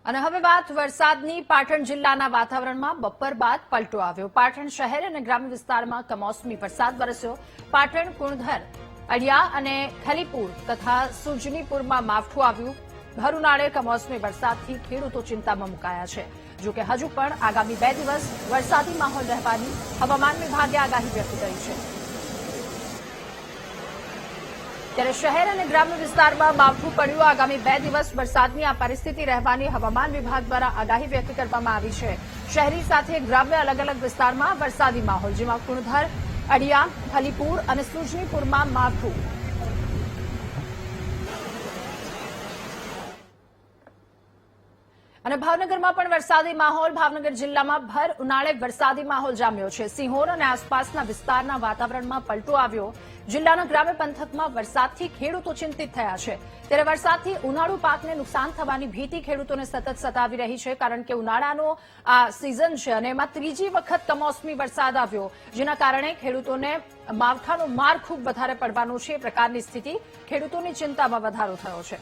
અને હવે વાત વરસાદની પાટણ જિલ્લાના વાતાવરણમાં બપોર બાદ પલટો આવ્યો। પાટણ શહેર અને ગ્રામ્ય વિસ્તારમાં કમોસમી વરસાદ વરસ્યો। પાટણ, કુણધર, અડિયા અને ખલીપુર તથા સુજનીપુરમાં માવઠું આવ્યું। ભર ઉનાળે કમોસમી વરસાદથી ખેડૂતો ચિંતામાં મુકાયા છે। જોકે હજુ પણ આગામી 2 દિવસ વરસાદી માહોલ રહેવાની હવામાન વિભાગે આગાહી વ્યક્ત કરી છે। ત્યારે શહેર અને ગ્રામ્ય વિસ્તારમાં માવઠું પડ્યું। આગામી 2 દિવસ વરસાદની આ પરિસ્થિતિ રહેવાની હવામાન વિભાગ દ્વારા આગાહી વ્યક્ત કરવામાં આવી છે। શહેરી સાથે ગ્રામ્ય અલગ અલગ વિસ્તારમાં વરસાદી માહોલ, જેમાં કુણધર, અડિયા, ખલીપુર અને સુજનીપુરમાં માવઠું। અને ભાવનગરમાં પણ વરસાદી માહોલ। ભાવનગર જિલ્લામાં ભર ઉનાળે વરસાદી માહોલ જામ્યો છે। સિંહોર અને આસપાસના વિસ્તારના વાતાવરણમાં પલટો આવ્યો। જિલ્લાના ગ્રામ્ય પંથકમાં વરસાદથી ખેડૂતો ચિંતિત થયા છે। ત્યારે વરસાદથી ઉનાળુ પાકને નુકસાન થવાની ભીતિ ખેડૂતોને સતત સતાવી રહી છે, કારણ કે ઉનાળાનો આ સિઝન છે અને એમાં ત્રીજી વખત કમોસમી વરસાદ આવ્યો, જેના કારણે ખેડૂતોને માવઠાનો માર ખૂબ વધારે પડવાનો છે। એ પ્રકારની સ્થિતિ ખેડૂતોની ચિંતામાં વધારો થયો છે।